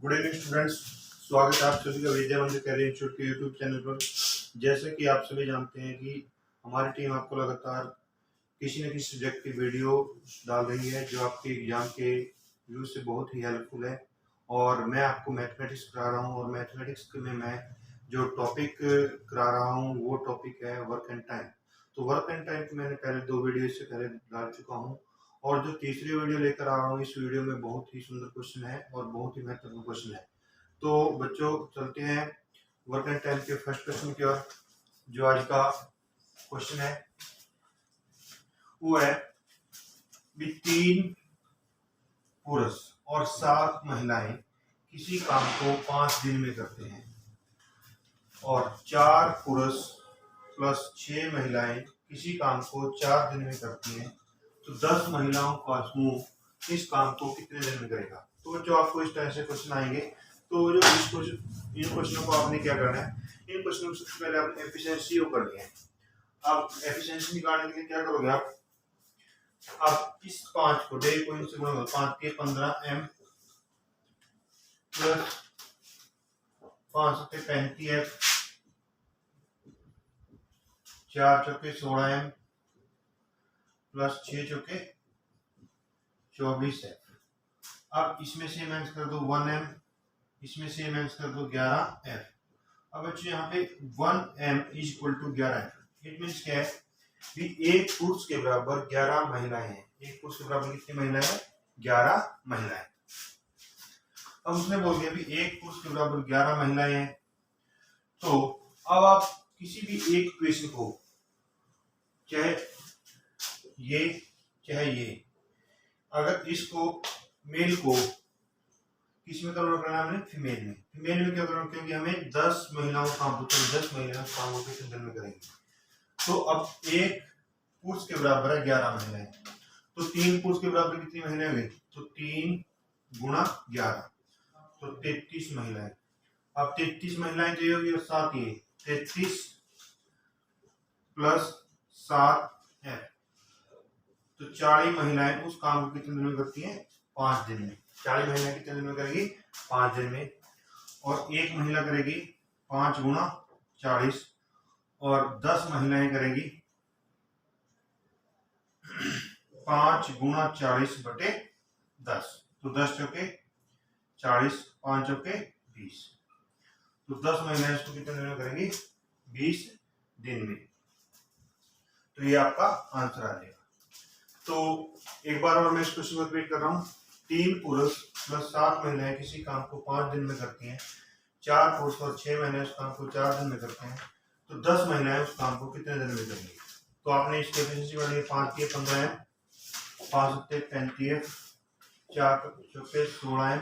Good evening students, स्वागत है आप सभी का विद्या मंदिर कैरियर इंस्टीट्यूट के यूट्यूब चैनल पर। जैसे कि आप सभी जानते हैं कि हमारी टीम आपको लगातार किसी न किसी सब्जेक्ट की वीडियो डाल रही है जो आपके एग्जाम के व्यू से बहुत ही हेल्पफुल है। और मैं आपको मैथमेटिक्स करा रहा हूँ और मैथमेटिक्स में मैं जो टॉपिक करा रहा हूँ वो टॉपिक है वर्क एंड टाइम। तो वर्क एंड टाइम की मैंने पहले 2 वीडियो इससे पहले डाल चुका हूँ और जो तीसरी वीडियो लेकर आ रहा हूँ, इस वीडियो में बहुत ही सुंदर क्वेश्चन है और बहुत ही महत्वपूर्ण क्वेश्चन है। तो बच्चों चलते हैं वर्क एंड टाइम के फर्स्ट क्वेश्चन की ओर। जो आज का क्वेश्चन है वो है भी 3 पुरुष और 7 महिलाएं किसी काम को 5 दिन में करते हैं और 4 पुरुष प्लस 6 महिलाएं किसी काम को 4 दिन में करती हैं, तो 10 महिलाओं का समूह इस काम को कितने दिन में करेगा। तो जो आपको इस तरह से क्वेश्चन आएंगे, तो जो इन क्वेश्चनों को आपने क्या करना है, इन क्वेश्चनों को सबसे पहले आपने एफिशिएंसी को करनी है। अब एफिशिएंसी निकालने के लिए क्या करोगे आप इस 5 को डे को इनसे गुणा करो, 5 के 15 m प्लस 5 के 35 f, 4 चौके 16 m प्लस 6 चौके 24 है। अब इसमें से माइनस कर दो 1m, इसमें से माइनस कर दो 11f। अब बच्चों यहाँ पे 1m is equal to 11f। It means क्या है भी एक पुरुष के बराबर 11 महिलाएं हैं। एक पुरुष के बराबर कितनी महिलाएं हैं? 11 महिलाएं। अब उसने बोल दिया भी एक पुरुष के बराबर 11 महिलाएं हैं। तो अब आप किसी भी एक इक्वेशन को, चाहे ये, अगर इसको मेल को किस में कन्वर्ट करना है हमने? फीमेल में। फीमेल में क्या कन्वर्ट करेंगे? हमें 10 महिलाओं का काम, 10 महिलाओं काम को कितने दिन में करेंगे। तो अब एक पुरुष के बराबर है 11 महिलाएं, तो 3 पुरुष के बराबर कितनी महिलाएं होंगी? तो 3 गुणा 11, तो 33 महिलाएं। अब 33 महिलाएं जो होगी और साथ ये 33 प्लस 7 है, तो 40 महिलाएं उस काम को कितने दिन में करती हैं? 5 दिन में। 40 महिलाएं कितने दिन में करेगी? 5 दिन में। और एक महिला करेगी 5 गुणा 40 और 10 महिलाएं करेगी 5 गुणा 40 बटे 10। तो 10 चौके 40, 5 चौके 20, तो 10 महिलाएं इसको कितने दिन में करेंगी? 20 दिन में। तो ये आपका आंसर आ जाएगा। तो एक बार और मैं इस क्वेश्चन को रिपीट कर रहा हूँ। 3 पुरुष प्लस 7 महिलाएं किसी काम को 5 दिन में करती हैं, 4 पुरुष और 6 महिलाएं उस काम को 4 दिन में करते हैं, तो 10 महिलाएं उस काम को कितने दिन में करेंगी। तो आपने इसकी एफिशिएंसी वाली 5 के 15 है, 5 सत्ते 35, 4 चौके 16 है,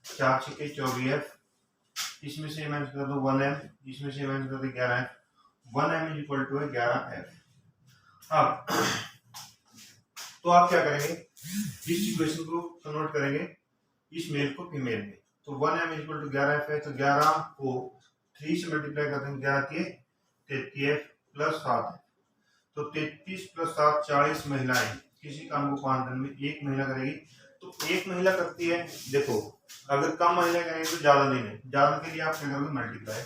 4 छक्के 24, इसमें से माइनस कर दो 1m, इसमें से माइनस कर दो 11f। 1m is equal to है 11f। अब तो आप क्या करेंगे? इस इक्वेशन को कन्वर्ट करेंगे इस मेल को फीमेल में। तो 1m इक्वल टू 11f है, तो 11 को 3 से मल्टीप्लाई कर देंगे, 11 के 33 प्लस 7 है, तो 33 प्लस 7 40 महिलाएं किसी काम को 5 दिन में एक महिला करेगी। तो एक महिला करती है, देखो अगर कम महिला करेंगे तो ज्यादा नहीं है, ज्यादा के लिए आप क्या करोगे? मल्टीप्लाई।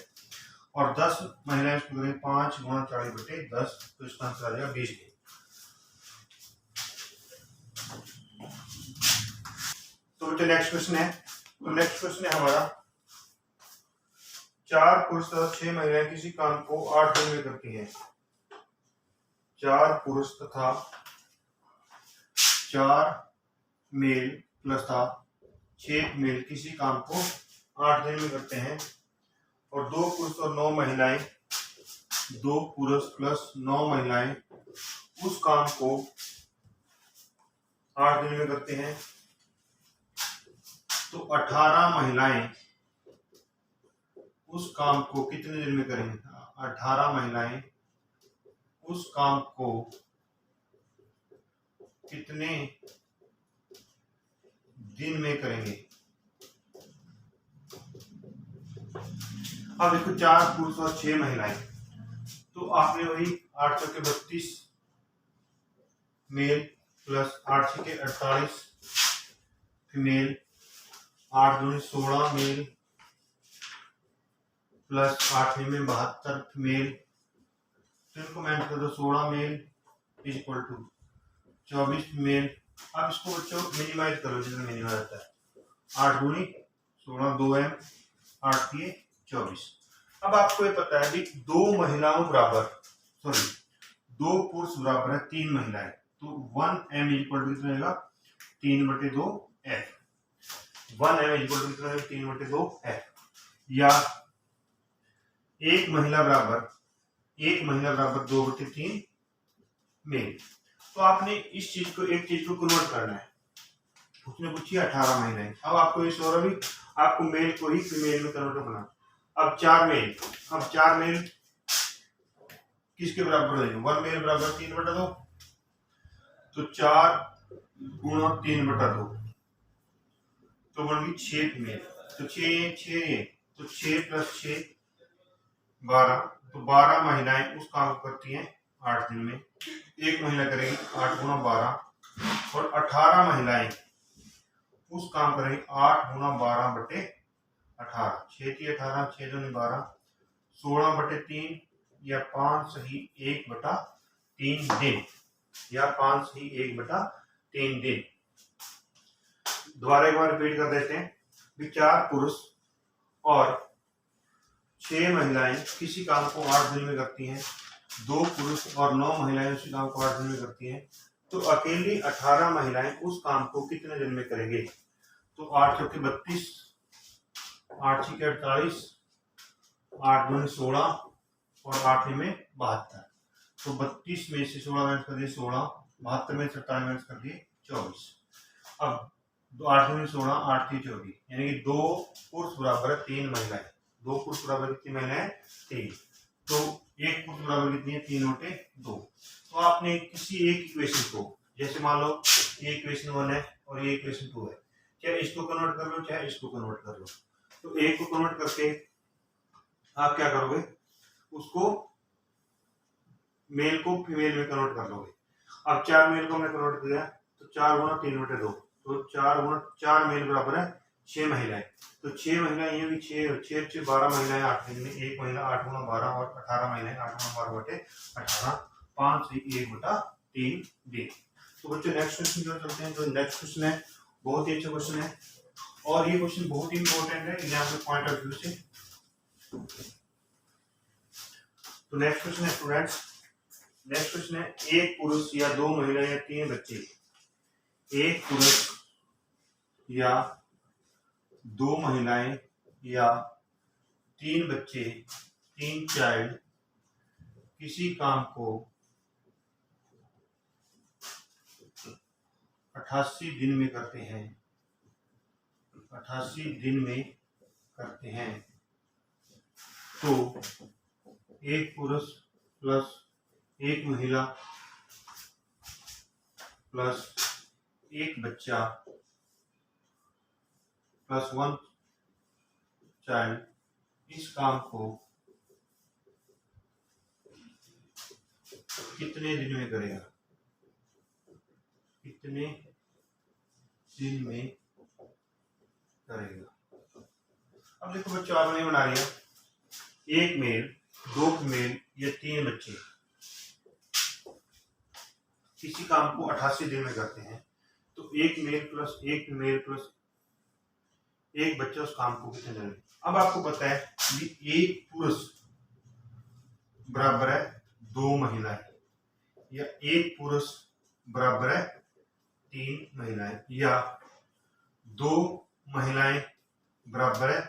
और 10 महिलाएं इसको करेंगे 5 गुणा 40 बटे 10, तो इसका आंसर आ जाएगा 20 दिन। तो जो नेक्स्ट क्वेश्चन है, तो नेक्स्ट क्वेश्चन है हमारा 4 पुरुष तथा 6 महिलाएं किसी काम को 8 दिन में करती हैं। 4 पुरुष तथा 4 मेल प्लस 6 मेल किसी काम को 8 दिन में करते हैं, और 2 पुरुष और 9 महिलाएं, 2 पुरुष प्लस 9 महिलाएं उस काम को 8 दिन में करते हैं, तो 18 महिलाएं उस काम को कितने दिन में करेंगे? 18 महिलाएं उस काम को कितने दिन में करेंगे? अब देखो 4 पुरुष और 6 महिलाएं, तो आपने वही 8 चौके 32 मेल प्लस 8 छक्के 48 फीमेल 8 दूनी 16 मेल प्लस 8वीं में 72 मेल, तो इनको मैच कर दो 16 male is equal to 24 male. अब इसको बच्चों मिनिमाइज करो जितना मिनिमाइज आता है। 8 दूनी 16 2m 8 की 24। अब आपको ये पता है कि दो महिलाओं बराबर सॉरी दो पुरुष बराबर है 3 महिलाएं, तो 1m इक्वल टू कितना रहेगा 3/2 f। 1m इक्वल टू कितना रहेगा 3/2 f। या एक महिला बराबर 2/3 मेल। तो आपने इस चीज को एक चीज को कन्वर्ट करना है। उसने पूछी 18 महीने। अब आपको ये हो रहा है आपको मेल को ही फीमेल में कन्वर्ट करना। अब 4 मेल किसके बराबर हो जाएंगे 1 मेल बराबर 3/2, तो 4 गुणा 3/2 तो बन गई 6 फीमेल। तो 6 तो 6 प्लस 6 12, तो 12 महिलाएं उस काम को करती हैं 8 दिन में। एक महिला करेगी 8 गुणा 12 और 18 महिलाएं उस काम करेंगे 8 गुणा 12/18। 6 की 18 6 दूनी 12 16/3 या 5 सही 1/3 दिन या 5 सही 1/3 दिन। दोबारा एक बार रिपीट कर देते हैं कि 4 पुरुष और 6 महिलाएं किसी काम को 8 दिन में करती हैं, 2 पुरुष और 9 महिलाएं उसी काम को 8 दिन में करती हैं, तो अकेली 18 महिलाएं उस काम को कितने दिन में करेंगे। तो 8 चौके 32, 8 छीके 48, 8 दूनी 16 और 8 में 72। तो 32 में से 16 माइनस कर दिए 16, 72 में से 47 माइनस कर दिए 24। अब 8 दूनी 16 8 थी 24, यानी कि 2 पुरुष बराबर है 3 महिलाएं। 2 पुरुष बराबर कितनी महिलाएं 3, तो 1 पुरुष बराबर कितनी है 3/2। तो आपने किसी एक इक्वेशन को, जैसे मान लो ये इक्वेशन 1 है और ये इक्वेशन 2 है, चाहे इसको कन्वर्ट कर लो चाहे इसको कन्वर्ट कर लो। तो एक को कन्वर्ट करके आप क्या करोगे, उसको मेल को फीमेल में कन्वर्ट कर लोगे। अब 4 मेल को हमने कन्वर्ट किया तो 4 गुणा 3/2, तो 4 गुणा 4 मेल बराबर है 6 महिलाएं। तो 6 महिलाएं ये भी 6 12 महिलाएं 8 दिन में, एक महिला 8 गुणा 12 और 18 महिलाएं 8 गुणा 12/18, 5 से 1/3 दिन। तो बच्चों नेक्स्ट क्वेश्चन की ओर चलते हैं। जो नेक्स्ट क्वेश्चन है बहुत ही अच्छा क्वेश्चन है और ये क्वेश्चन बहुत ही इंपॉर्टेंट है एग्जाम के पॉइंट ऑफ व्यू से। तो नेक्स्ट क्वेश्चन है स्टूडेंट्स, नेक्स्ट क्वेश्चन है एक पुरुष या 2 महिलाएं या 3 बच्चे, एक पुरुष या 2 महिलाएं या 3 बच्चे 3 चाइल्ड किसी काम को 88 दिन में करते हैं, 88 दिन में करते हैं, तो एक पुरुष प्लस एक महिला प्लस एक बच्चा प्लस 1 चाइल्ड इस काम को कितने दिन में करेगा, कितने दिन में करेगा। अब देखो बच्चों आपने बना रही है एक मेल 2 फीमेल या 3 बच्चे किसी काम को 88 दिन में करते हैं, तो एक मेल प्लस एक फीमेल प्लस एक बच्चा उस काम को कितने दिन में। अब आपको पता है कि एक पुरुष बराबर है 2 महिलाएं या एक पुरुष बराबर है 3 महिलाएं या 2 महिलाएं बराबर है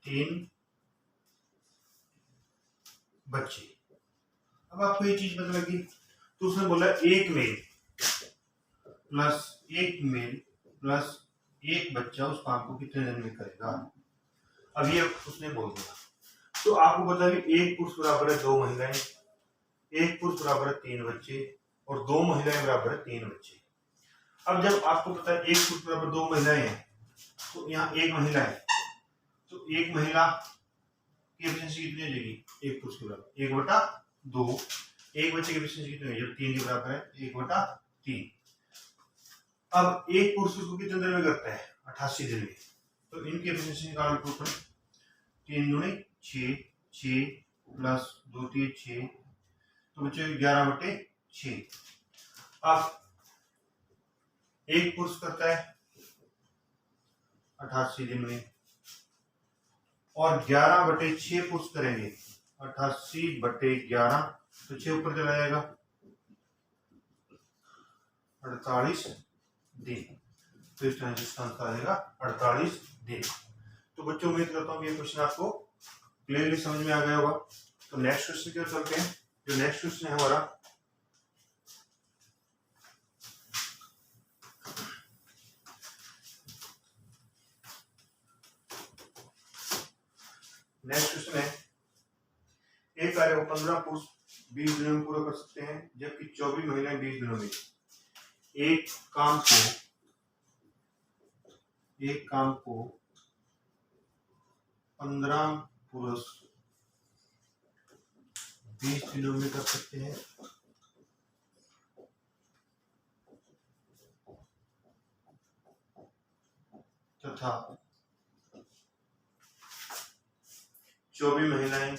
3 बच्चे। अब आपको ये चीज पता लगी, तो उसने बोला एक मेल प्लस एक मेल प्लस एक बच्चा उस काम को कितने दिन में करेगा। अब ये उसने बोल दिया, तो आपको पता है कि एक पुरुष बराबर है 2 महिलाएं, एक पुरुष बराबर है 3 बच्चे और 2 महिलाएं बराबर है 3 बच्चे। अब जब आपको पता है एक पुरुष बराबर 2 महिलाएं हैं, तो यहाँ एक महिला है, तो एक महिला की एफिशिएंसी कितनी हो जाएगी, एक पुरुष के बराबर 1/2। एक बच्चे की एफिशिएंसी कितनी है, जब 3 के बराबर है 1/3। अब एक पुरुष उसको कितने दिन में करता है 88 दिन में, तो इनकी एफिशिएंसी निकाल टोटल 3 दूनी 6, 6 प्लस 2 3 6, तो बच्चों 11/6। अब एक पुरुष करता है 88 दिन में और 11/6 पुरुष करेंगे 88/11, तो 6 ऊपर चला जाएगा 48 दिन। तो इस तरह से इसका आंसर आएगा 48 दिन। तो बच्चों उम्मीद करता हूँ ये क्वेश्चन आपको क्लियरली समझ में आ गया होगा। तो नेक्स्ट क्वेश्चन की ओर चलते हैं। जो नेक्स्ट क्वेश्चन है हमारा, नेक्स्ट क्वेश्चन है, एक कार्य को 15 पुरुष 20 दिनों में पूरा कर सकते हैं, जबकि 24 महिलाएं 20 दिनों में। एक काम को 15 पुरुष 20 दिनों में कर सकते हैं, तथा 24 महिलाएं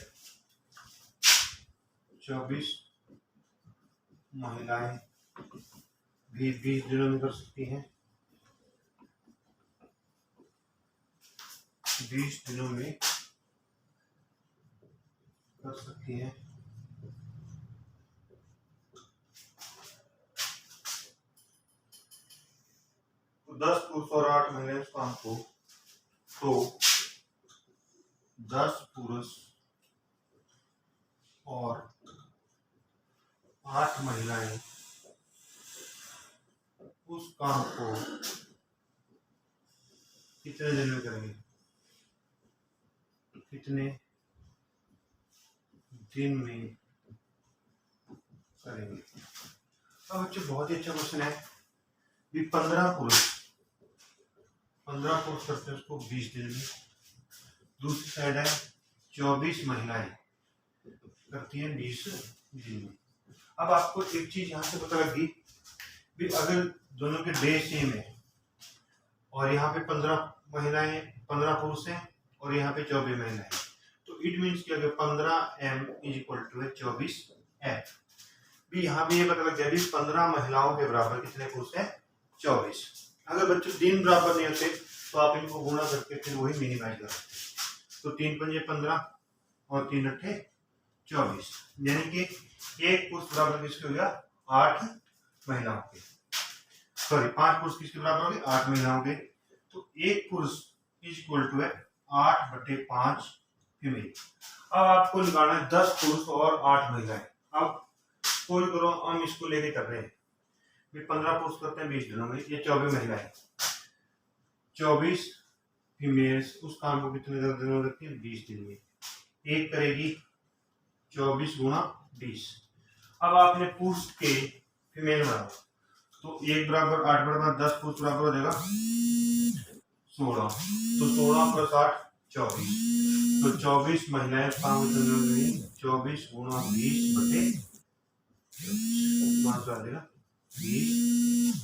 20 दिनों में कर सकती हैं, 20 दिनों में कर सकती हैं। तो 10 पुरुष और 8 महिलाएं उस काम को, तो 10 पुरुष और 8 महिलाएं उस काम को कितने दिन में करेंगे, कितने दिन में करेंगे। अब बच्चे बहुत ही अच्छा क्वेश्चन है कि 15 पुरुष करते हैं उसको 20 दिन में, दूसरी साइड है 24 महिलाएं करती हैं 20 दिन में। अब आपको एक चीज यहाँ से पता लगी भी, अगर दोनों के डे सेम है और यहाँ पे 15 पुरुष हैं और यहाँ पे 24 महिलाएं हैं, तो इट मीन्स कि अगर 15m = 24m, भी यहाँ पे ये पता लग गया भी 15 महिलाओं के बराबर कितने पुरुष हैं, 24। अगर बच्चों दिन बराबर नहीं होते तो आप इनको गुणा करके फिर वही मिनिमाइज कर सकते हैं। तो 3 पंजे 15 और 3 अट्ठे 24, यानी कि एक पुरुष बराबर किसके हो गया, 8 महिलाओं के। सॉरी, 5 पुरुष किसके बराबर हो गए, 8 महिलाओं के। तो एक पुरुष = 8/5 फीमेल। अब आपको निकालना है 10 पुरुष और 8 महिलाएं। अब कोई करो, हम इसको लेके कर रहे हैं, 15 पुरुष करते हैं 20 दिनों में, ये 24 महिलाएं, 24 फीमेल्स उस काम को कितने दिनों में करती है, 20 दिन में। एक करेगी 24 × 20। अब आपने पुरुष के फीमेल बनाओ, तो 1 बराबर 8 बराबर 10 पुरुष बराबर हो जाएगा 16, तो 16 + 8 24, तो 24 महिलाएं काम करेंगी 24 × 20/20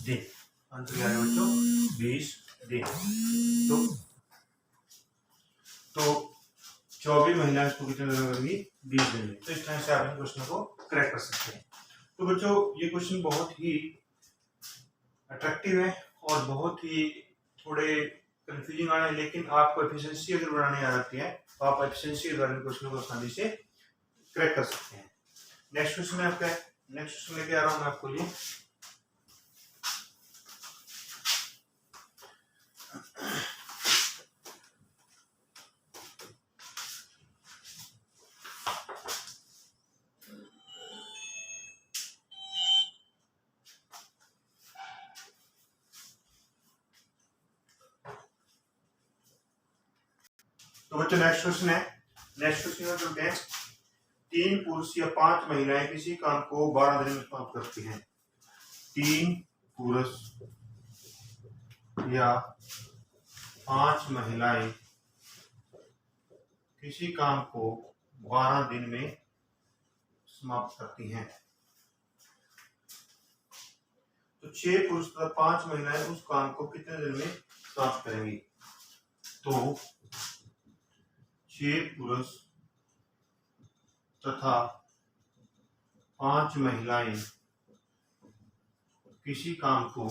दिन। आंसर क्या है बच्चों, 20 दिन। तो 24 महिलाएं इसको कितने दिन करेंगी, 20 दिन में। तो इस तरह से आप क्वेश्चन को करेक्ट कर सकते हैं। तो बच्चों ये क्वेश्चन बहुत ही अट्रैक्टिव है और बहुत ही थोड़े कंफ्यूजिंग आ रहे हैं, लेकिन आपको एफिशिएंसी अगर बढ़ाने आ जाती है तो आप एफिशिएंसी के द्वारा क्वेश्चन को आसानी से क्रैक कर सकते हैं। नेक्स्ट क्वेश्चन है आपका, नेक्स्ट क्वेश्चन लेके आ रहा हूं मैं आपको लिए। तो बच्चों नेक्स्ट क्वेश्चन है, नेक्स्ट क्वेश्चन में चलते हैं। 3 पुरुष या 5 महिलाएं किसी काम को 12 दिन में समाप्त करती हैं। 3 पुरुष या 5 महिलाएं किसी काम को 12 दिन में समाप्त करती हैं। तो 6 पुरुष तथा 5 महिलाएं उस काम को कितने दिन में समाप्त करेंगी। तो 6 पुरुष तथा 5 महिलाएं किसी काम को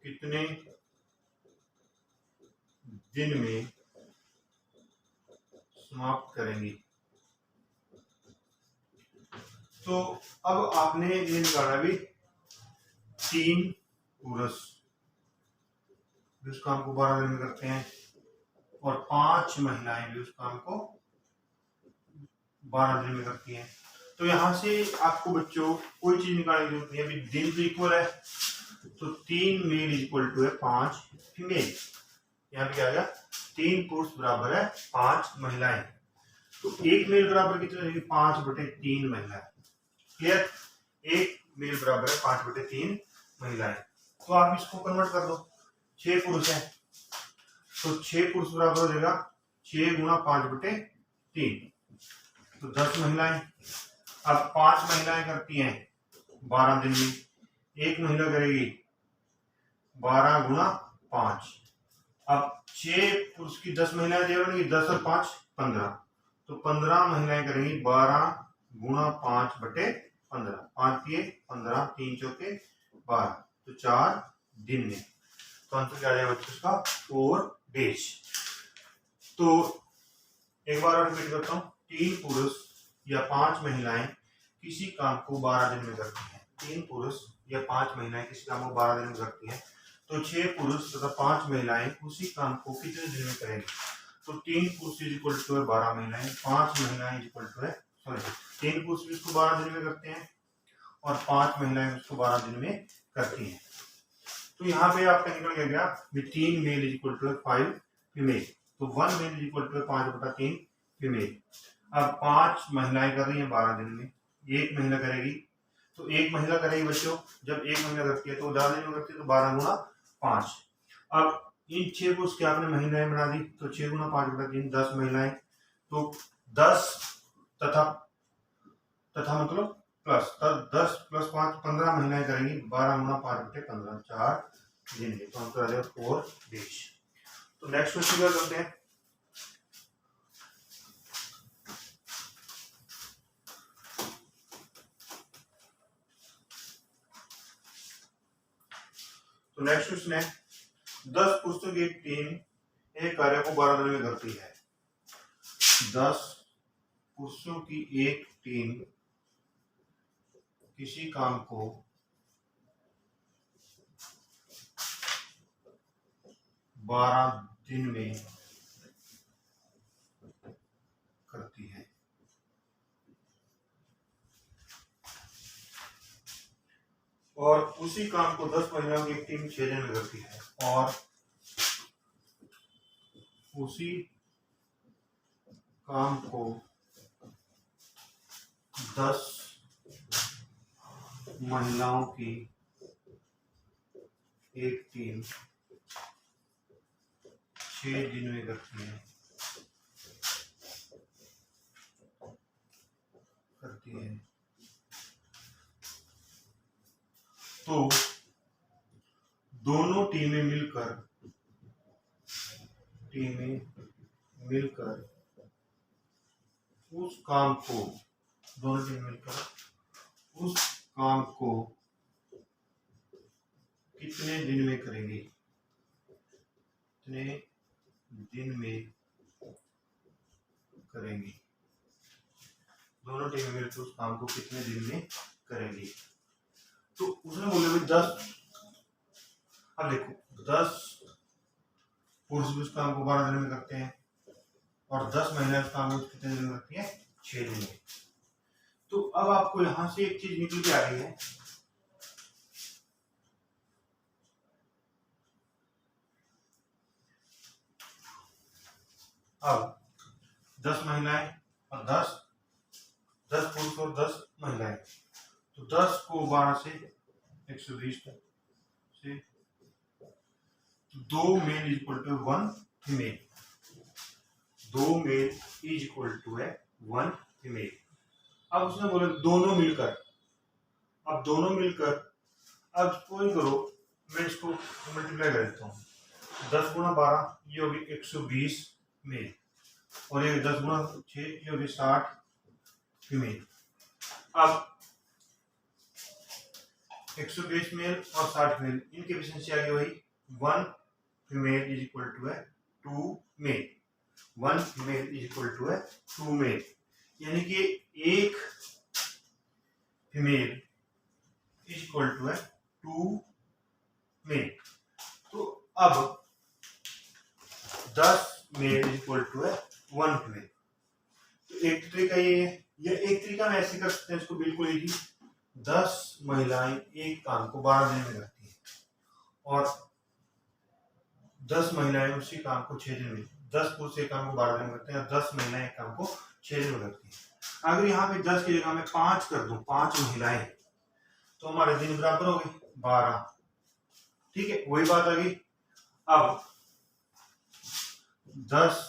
कितने दिन में समाप्त करेंगी। तो अब आपने ये निकाला भी 3 पुरुष भी उस काम को 12 दिन में करते हैं और 5 महिलाएं भी उस काम को 12 दिन में करती हैं। तो यहां से आपको बच्चों कोई चीज निकालने की जरूरत नहीं है, अभी दिन तो इक्वल है, तो 3 मेल इक्वल टू है 5 फीमेल। यहाँ पे क्या आ गया, 3 पुरुष बराबर है 5 महिलाएं। तो 1 मेल बराबर कितने रहेगी, 5/3 महिलाएं। क्लियर, 1 मेल बराबर है 5/3 महिलाएं। तो आप इसको कन्वर्ट कर दो, 6 पुरुष है तो 6 पुरुष बराबर हो जाएगा 6 गुणा 5/3, तो 10 महिलाएं। अब 5 महिलाएं करती हैं 12 दिन में, 1 महिला करेगी 12 गुणा 5। अब 6 पुरुष की 10 महिलाएं बनेगी, 10 और 5 15, तो 15 महिलाएं करेंगी 12 गुणा 5/15, 5 दिए 15, 3 चौके 12, तो 4 दिन में। तो आंसर क्या आ जाएगा बच्चों इसका, 4 डेज। तो एक बार और रिपीट करता हूँ, 3 पुरुष या 5 महिलाएं किसी काम को 12 दिन में करती हैं। 3 पुरुष या 5 महिलाएं किसी काम को 12 दिन में करती हैं, तो 6 पुरुष तथा 5 महिलाएं उसी काम को कितने दिन में करेंगे। तो 3 पुरुष इक्वल टू है 12 महिलाएं, 5 महिलाएं इक्वल टू है 3 पुरुष भी इसको 12 दिन में करते हैं और 5 महिलाएं उसको 12 दिन में करती हैं। तो यहाँ पे आपका निकल गया 3 मेल इक्वल टू है 5 फीमेल, तो 1 मेल इक्वल टू है 5/3 फीमेल। अब 5 महिलाएं कर रही हैं 12 दिन में, 1 महिला करेगी, तो 1 महिला करेगी बच्चों, जब 1 महिला करती है तो 12 दिन में करती है, तो 12 गुणा 5। अब इन 6 को उसके आपने महिलाएं बना दी, तो 6 गुणा 5/3 10 महिलाएं, तो 10 तथा मतलब प्लस 10 प्लस 5 15 महिलाएं करेंगी, 12 गुणा 5/15 4 दिन में। तो आंसर आ जाएगा 4 डेज। तो नेक्स्ट क्वेश्चन क्या करते हैं, तो नेक्स्ट क्वेश्चन है 10 पुरुषों की एक टीम एक कार्य को 12 दिन में करती है। 10 पुरुषों की एक टीम किसी काम को 12 दिन में करती है। और उसी काम को 10 महिलाओं की एक टीम 6 दिन में करती है, और उसी काम को 10 महिलाओं की एक टीम 6 दिन में करती है। तो दोनों टीमें मिलकर उस काम को कितने दिन में करेंगे, कितने दिन में करेंगी। दोनों टीमें मिलकर उस काम को कितने दिन में करेंगी। तो उसने बोले भाई 10, अब देखो 10 पुरुष भी उस काम को 12 दिन में करते हैं और 10 महिलाएं उस काम को कितने दिन में करती हैं, 6 दिन में। तो अब आपको यहां से एक चीज निकल के आ रही है, अब 10 महिलाएं और 10 पुरुष और 10 महिलाएं, तो 10 को 12 से 120 तक से 2 male equal to 1 female, 2 male is equal to है 1 फीमेल। अब उसने बोले दोनों मिलकर, अब दोनों मिलकर, अब कोई करो, मैं इसको मल्टीप्लाई कर देता हूँ। 10 गुणा 12 ये होगी 120 मेल, और ये 10 गुणा 6 ये होगी 60 फीमेल। अब 120 मेल और 60 मेल, इनकी एफिशिएंसी आ गई वही 1 फीमेल इज इक्वल टू है 2 male. 1 female is equal to है 2 मेल, यानी कि एक फीमेल इज इक्वल टू है 2 मेल। तो अब 10 मेल इज इक्वल टू है 1 फीमेल। तो एक तरीका ये है, या एक तरीका हम ऐसे कर सकते हैं इसको बिल्कुल इजी। 10 महिलाएं एक काम को 12 दिन में करती हैं, और 10 महिलाएं उसी काम को 6 दिन में, 10 पुरुष एक काम को 12 दिन में करते हैं, 10 महिलाएं एक काम को 6 दिन में करती हैं। अगर यहाँ पे 10 की जगह मैं 5 कर दूं, 5 महिलाएं, तो हमारे दिन बराबर हो गए 12। ठीक है, वही बात आ गई। अब 10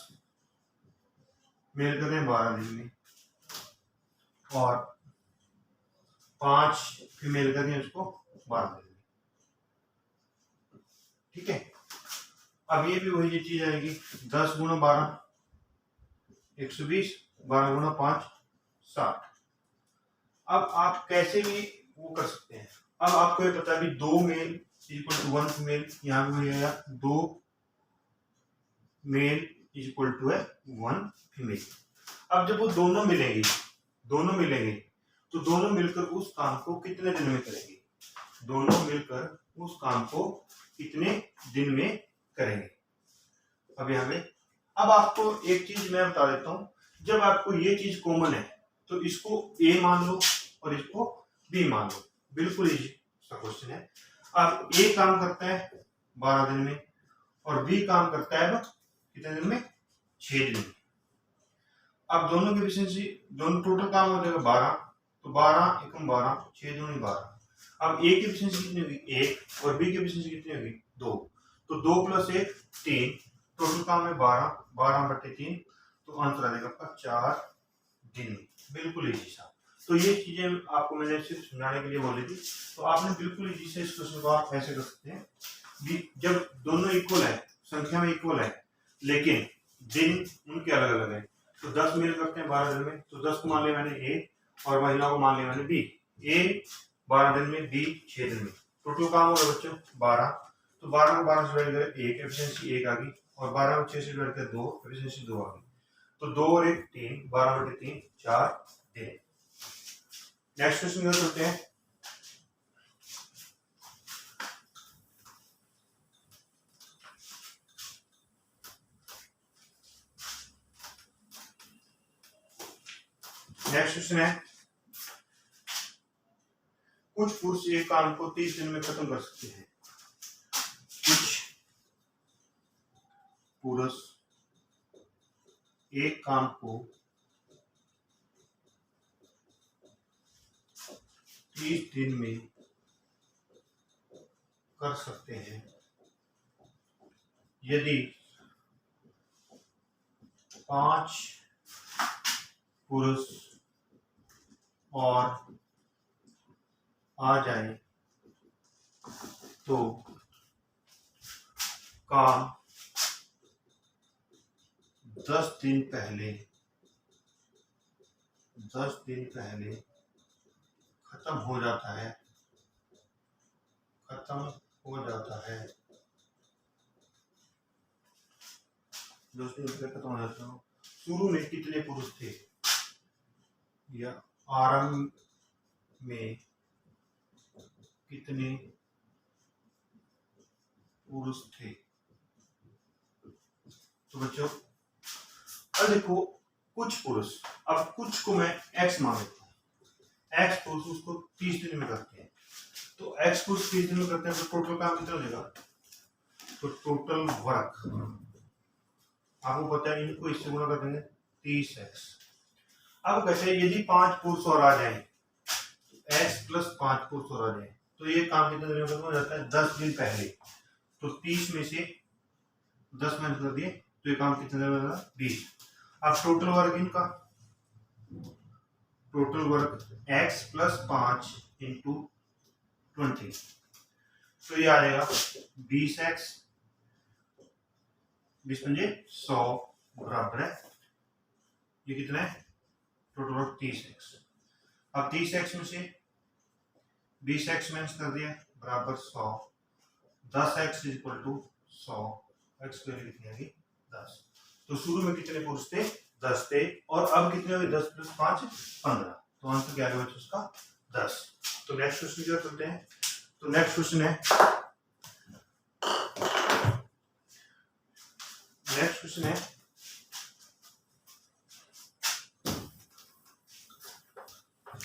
मेल कर रहे हैं 12 दिन में, और 5 फीमेल कर रही है उसको 12 दिन में। ठीक है, अब ये भी वही चीज आएगी, 10 गुणा 12 120, 12 गुणा 5 60। अब आप कैसे भी वो कर सकते हैं। अब आपको ये पता है भी 2 मेल इक्वल टू 1 फीमेल, यहाँ पे वही आया 2 मेल इज इक्वल टू है 1 फीमेल। अब जब वो दोनों मिलेंगे तो दोनों मिलकर उस काम को कितने दिन में करेंगे, दोनों मिलकर उस काम को कितने दिन में करेंगे। अब यहाँ पे अब आपको एक चीज मैं बता देता हूँ, जब आपको ये चीज कॉमन है तो इसको ए मान लो और इसको बी मान लो, बिल्कुल इजी सा क्वेश्चन है। अब ए काम करता है 12 दिन में, और बी काम करता है कितने दिन में, 6 दिन में। अब दोनों की एफिशिएंसी, दोनों टोटल काम हो जाएगा 12, तो 12 एकम 12, 6 दूनी 12। अब ए की एफिशिएंसी कितनी होगी 1, और बी की एफिशिएंसी कितनी होगी 2, तो 2 + 1 3, टोटल काम है 12, 12/3, तो आंसर आ जाएगा आपका 4 दिन में। बिल्कुल इजी सा। तो ये चीजें आपको मैंने सिर्फ समझाने के लिए बोली थी, तो आपने बिल्कुल इजी से इस क्वेश्चन को आप ऐसे कर सकते हैं कि जब दोनों इक्वल है, संख्या में इक्वल है, लेकिन दिन उनके अलग अलग है, तो 10 मेल करते हैं 12 दिन में, तो 10 को मान लिया मैंने ए, और महिलाओं को मान लिया मैंने बी। ए 12 दिन में, बी 6 दिन में, टोटल काम होगा बच्चों 12, तो 12 को 12 से डिवाइड करें 1, एफिशिएंसी 1 आ गई, और 12 को 6 से डिवाइड करें 2, एफिशिएंसी 2 आ गई, तो 2 और 1 3, 12/3 4 दिन। नेक्स्ट क्वेश्चन कर सकते हैं। नेक्स्ट क्वेश्चन है, कुछ पुरुष एक काम को 30 दिन में खत्म कर सकते हैं। कुछ पुरुष एक काम को 30 दिन में कर सकते हैं यदि 5 पुरुष और आ जाए तो काम 10 दिन पहले खत्म हो जाता है, 10 दिन पहले खत्म हो जाता है। शुरू में कितने पुरुष थे, या आरंभ में कितने पुरुष थे। तो बच्चों अब देखो, कुछ पुरुष, अब कुछ को मैं एक्स मान लेता हूँ, एक्स पुरुष उसको 30 दिन में करते हैं, तो एक्स पुरुष 30 दिन में करते हैं, तो टोटल काम कितना हो जाएगा, तो टोटल वर्क आपको पता है, इनको इससे गुणा कर देंगे 30x। अब कैसे, यदि 5 पुरुष और आ जाए, x + 5 पुरुष और आ जाए, तो ये काम कितने दिन में खत्म हो जाता है, 10 दिन पहले। तो 30 में से 10 माइनस कर दिए, तो ये काम कितने दिन में होगा 20। अब टोटल वर्क इनका, टोटल वर्क x + 5 इंटू 20, तो ये आ जाएगा 20x 20 पंजे 100 बराबर है, ये कितना है टोटल ऑफ 30x। अब 30x में से 20x माइनस कर दिया बराबर 100, 10x इक्वल टू 100, x की वैल्यू कितनी आएगी 10। तो शुरू में कितने फोर्स थे 10 थे, और अब कितने हुए 10 + 5 15, तो आंसर क्या आएगा उसका 10। तो नेक्स्ट क्वेश्चन की ओर चलते हैं। तो नेक्स्ट क्वेश्चन है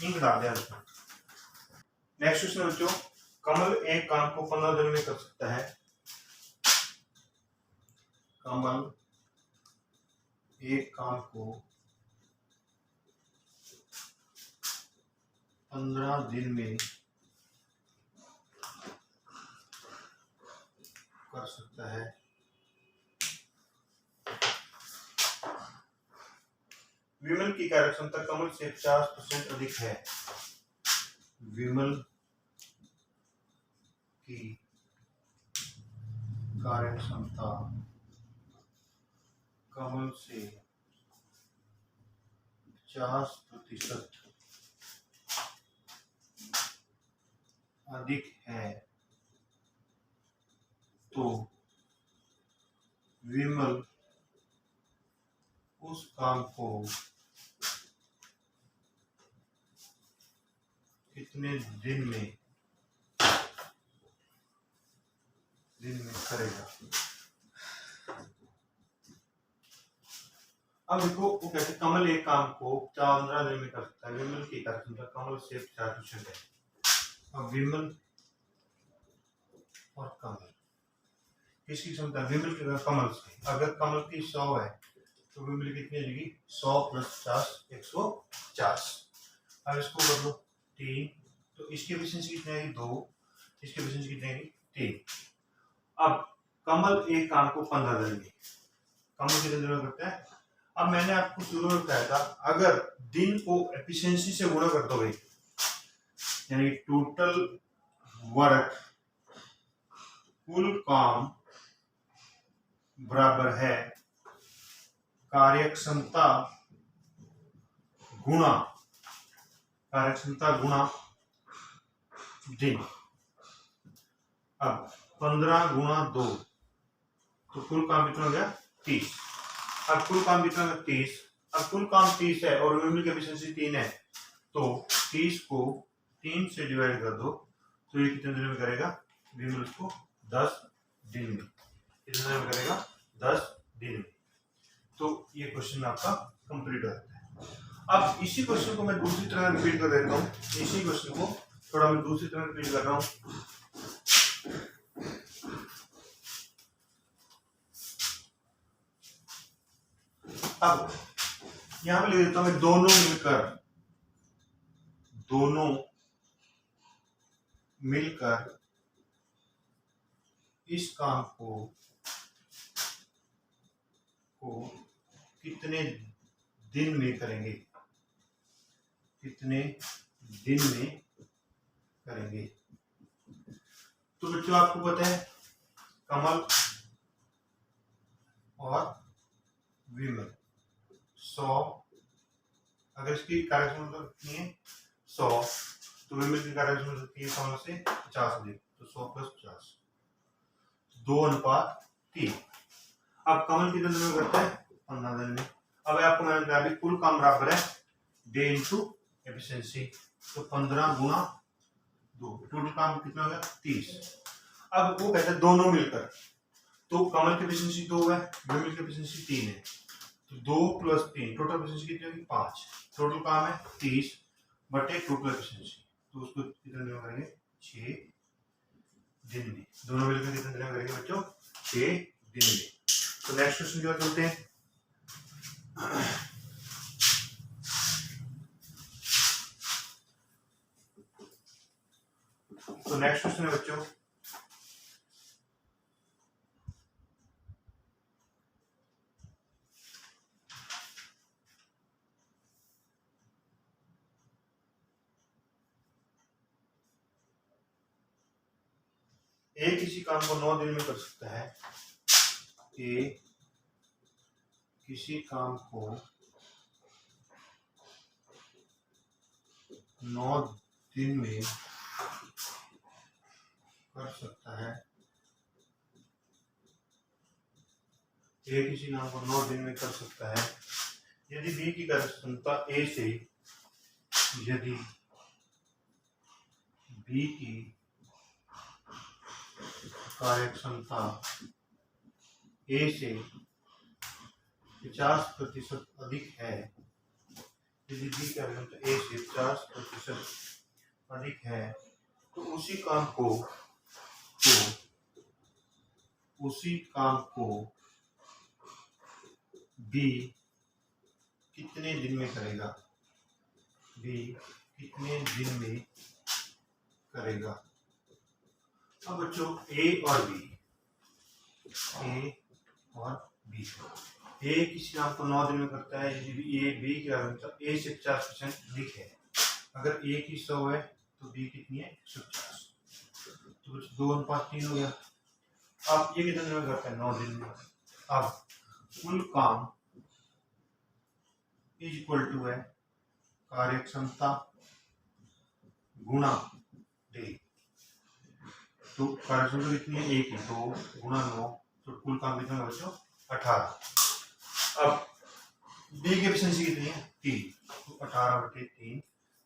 इंक डाल दिया उसमें। नेक्स्ट क्वेश्चन है बच्चों, कमल एक काम को 15 दिन में कर सकता है। कमल एक काम को 15 दिन में कर सकता है। विमल की कार्यक्षमता कमल से 50% अधिक है। विमल की कार्यक्षमता कमल से 50% अधिक है, तो विमल उस काम को कितने दिन में करेगा। अब देखो वो कहते हैं कमल एक काम को 15 दिन में कर सकता है। विमल की कार्यक्षमता कमल से 50% है। अब विमल और कमल किसकी क्षमता, विमल की कमल से, अगर कमल की 100 है तो विमल कितनी आएगी 100 + 50 150। अब इसको कर लो 3, तो इसकी एफिशिएंसी कितनी आएगी 2, इसकी एफिशिएंसी कितनी आएगी 3। अब कमल एक काम को 15 दिन में, कमल कितने दिन में करता है। अब मैंने आपको शुरू में बताया था अगर दिन को एफिशिएंसी से गुणा कर दोगे यानी टोटल वर्क कुल काम बराबर है कार्यक्षमता गुणा दिन। अब 15 × 2 तो कुल काम कितना हो गया 30। अब कुल काम कितना है 30। अब कुल काम 30 है और विमल की एफिशिएंसी 3 है, तो 30 को 3 से डिवाइड कर दो तो ये कितने दिन में करेगा। विमल इसको 10 दिन में, कितने दिन में करेगा 10 दिन में। तो ये क्वेश्चन आपका कंप्लीट हो जाता है। अब इसी क्वेश्चन को मैं दूसरी तरह रिपीट कर देता हूँ। इसी क्वेश्चन को थोड़ा मैं दूसरी तरह रिपीट कर रहा हूँ। अब यहां पे लिख देता हूं मैं दोनों मिलकर इस काम को कितने दिन में करेंगे, तो बच्चों आपको पता है कमल और विमल 100, अगर इसकी कार्यक्षमता कितनी है 100, तो विमल की कार्यक्षमता कितनी है कमल से 50 अधिक, तो 100 + 50 2:3। अब कमल कितने दिन में करता है 15 दिन में। अब आपको मैंने बताया कुल काम बराबर है डे इंटू एफिशिएंसी, तो 15 × 2 टोटल काम कितना हो गया 30। अब वो कहते हैं दोनों मिलकर, तो कमल की एफिशिएंसी 2 है, विमल की एफिशिएंसी 3 है, तो 2 + 3 टोटल एफिशिएंसी कितनी होगी 5। टोटल काम है 30 बटे टोटल एफिशिएंसी, तो उसको कितने दिन में करेंगे 6 दिन में। दोनों मिलकर कितने दिन में करेंगे बच्चों 6 दिन में। तो नेक्स्ट क्वेश्चन की ओर चलते हैं। तो नेक्स्ट क्वेश्चन है बच्चों ए किसी काम को 9 दिन में कर सकता है, ए किसी काम को 9 दिन में कर सकता है, ए किसी काम को 9 दिन में कर सकता है यदि बी की कार्यक्षमता ए से, यदि बी की कार्यक्षमता ए से 50% अधिक है, यदि बी की कार्यक्षमता ए से 50% अधिक है तो उसी काम को बी कितने दिन में करेगा, बी कितने दिन में करेगा। अब बच्चों ए और बी, ए किसी काम को 9 दिन में करता है यदि ए बी की कार्यक्षमता ए से 50% अधिक है। अगर ए की 100 है तो बी कितनी है 150, तो कुछ 2:3 हो गया। अब ये कितने दिन में करता है 9 दिन में। अब कुल काम इज इक्वल टू है कार्यक्षमता गुणा डे, तो कार्यक्षमता कितनी है 1 2 गुणा 9, तो कुल काम कितना है बच्चों 18। अब बी की एफिशिएंसी कितनी है 3, तो 18/3,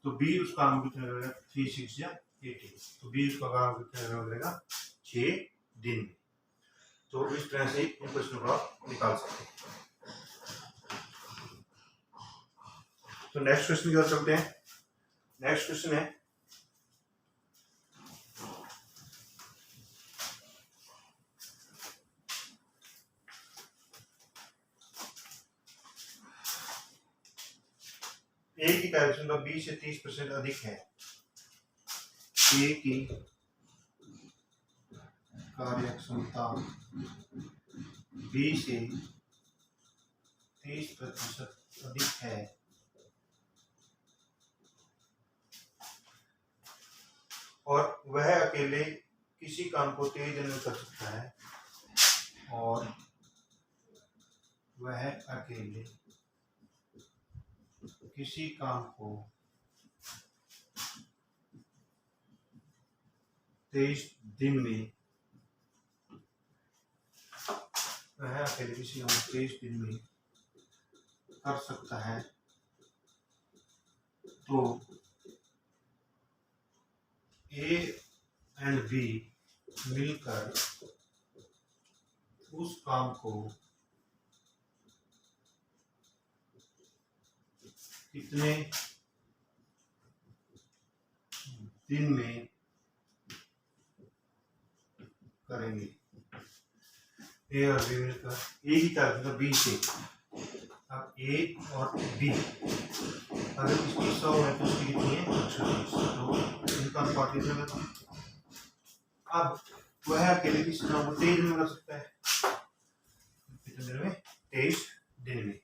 तो बी उस काम को कितने में करेगा 3 6 या 18, तो बी उसका काम कितने में करेगा 6 दिन में। तो इस तरह से इन क्वेश्चन को आप निकाल सकते हैं। तो नेक्स्ट क्वेश्चन की ओर चलते हैं। नेक्स्ट क्वेश्चन है ए की कार्यक्षमता बी से 30% अधिक है, ए की कार्यक्षमता बी से 30% अधिक है और वह अकेले किसी काम को 23 दिन में कर सकता है, और वह अकेले किसी काम को 23 दिन में, वह अकेले किसी काम को 23 दिन में कर सकता है, तो ए एंड बी मिलकर उस काम को कितने दिन में करेंगे। ए और बी मिलकर, ए की कार्यक्षमता बी से, अब ए और बी अगर इसकी 100 है तो इसकी कितनी है 120, तो इनका अनुपात कितना होगा। अब वह अकेले किसी काम को 23 दिन में कर सकता है, कितने दिन में 23 दिन में।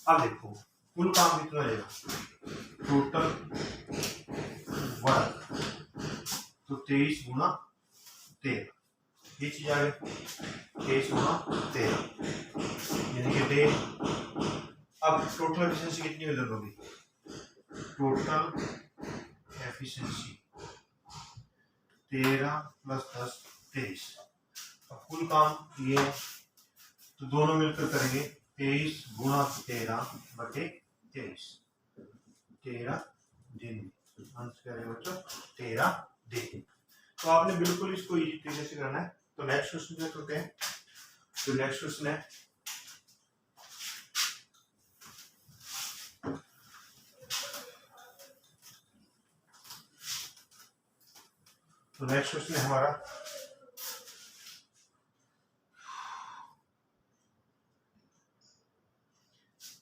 अब देखो कुल काम कितना रहेगा, टोटल वर्क, तो 23 गुणा 13, ये चीज आ गई 23 गुणा 13 यानी कि डे। अब टोटल एफिशिएंसी कितनी हो जाएगी, टोटल एफिशिएंसी 13 + 10 23। अब कुल काम ये है तो दोनों मिलकर करेंगे 23 गुणा 13/23, 13 दिन, अंश करेंगे बच्चों 13 दिन। तो आपने बिल्कुल इसको इजी तरीके से करना है। तो नेक्स्ट क्वेश्चन क्या करते हैं। तो नेक्स्ट क्वेश्चन है हमारा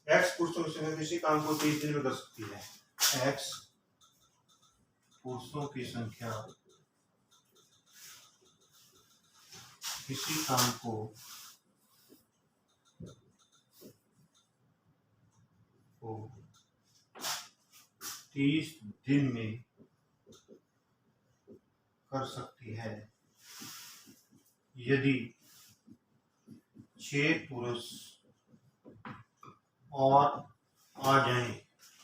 एक्स पुरुषों की संख्या किसी काम को 30 दिन में कर सकती है। एक्स पुरुषों की संख्या किसी काम को 30 दिन में कर सकती है। यदि 6 पुरुष और आ जाए,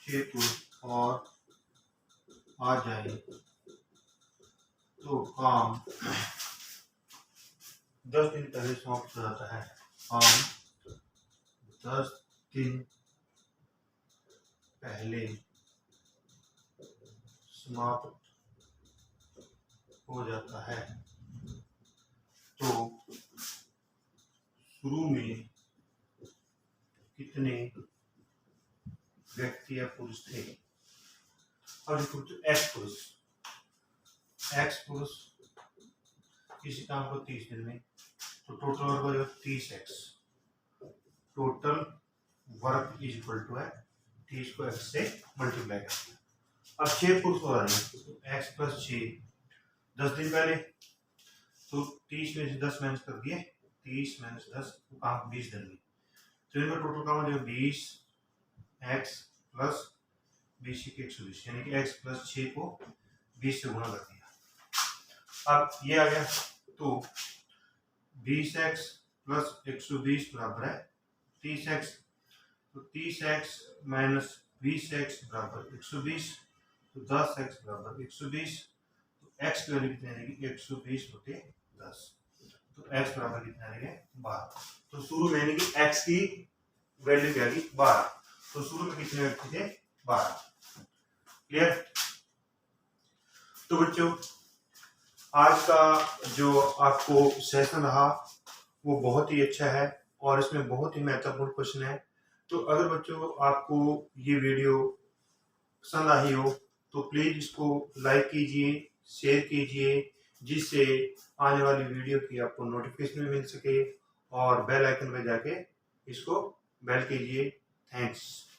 6 पुरुष और आ जाए तो काम 10 दिन पहले समाप्त हो जाता है। काम 10 दिन पहले समाप्त हो जाता है। तो शुरू में कितने व्यक्ति या पुरुष थे? और एक्स पुरुष किसी काम को 30 दिन में, तो टोटल वर्क हो जाएगा 30x। Total work is equal to है 30 को x से मल्टीप्लाई करते हैं। अब 6 पुरुष हो रहे हैं, तो x प्लस 6 10 दिन पहले, तो 30 में से 10 माइनस कर दिए, 30 माइनस 10 तो काम 20 दिन में। तो इनका टोटल काम हो जाएगा 20x प्लस 20 की 120, यानी कि x प्लस 6 को 20 से गुणा कर दिया। अब ये आ गया, तो 20x प्लस 120 बराबर है 30x। तो 30x माइनस 20x बराबर 120, तो 10x बराबर 120। तो x की वैल्यू कितनी आएगी? 120/10। तो x बराबर कितना आएगा? 12। तो शुरू में यानी कि x की वैल्यू क्या आएगी? 12। तो शुरू में कितने व्यक्ति थे? 12। क्लियर? तो बच्चों, आज का जो आपको सेशन रहा वो बहुत ही अच्छा है और इसमें बहुत ही महत्वपूर्ण क्वेश्चन है। तो अगर बच्चों आपको ये वीडियो पसंद आई हो तो प्लीज इसको लाइक कीजिए, शेयर कीजिए, जिससे आने वाली वीडियो की आपको नोटिफिकेशन मिल सके, और बेल आइकन पे जाके इसको बेल कीजिए। थैंक्स।